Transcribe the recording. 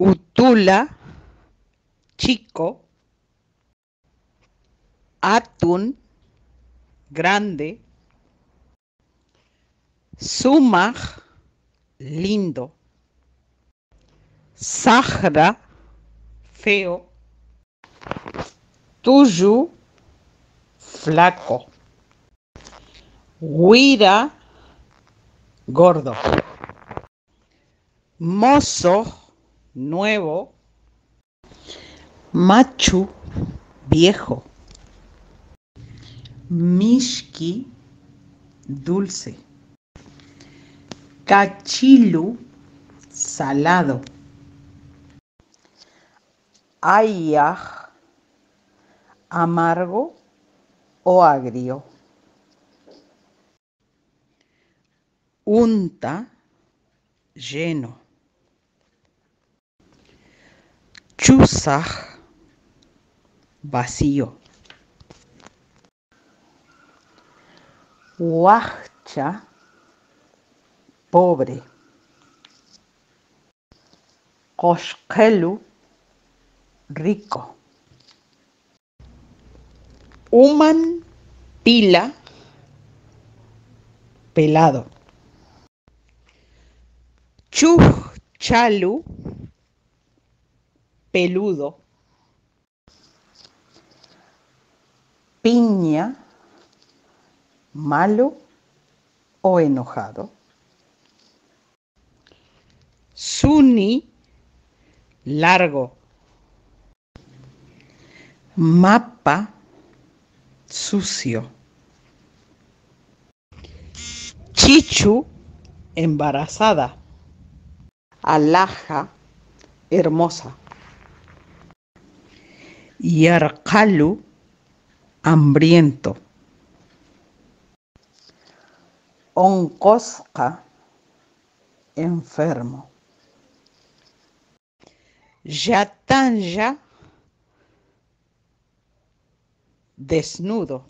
Utula, chico. Atún, grande. Sumaj, lindo. Sahra, feo. Tuyu, flaco. Huira, gordo. Mozo, nuevo. Machu, viejo. Mishki, dulce. Cachilu, salado. Ayaj, amargo o agrio. Unta, lleno. Chusaj, vacío. Huachcha, pobre. Qoshqelu, rico. Uman, pila, pelado. Chuhchalu, peludo. Piña, malo o enojado. Suni, largo. Mapa, sucio. Chichu, embarazada. Alhaja, hermosa. Yarqalu, hambriento. Onqosqa, enfermo. Yatanya, desnudo.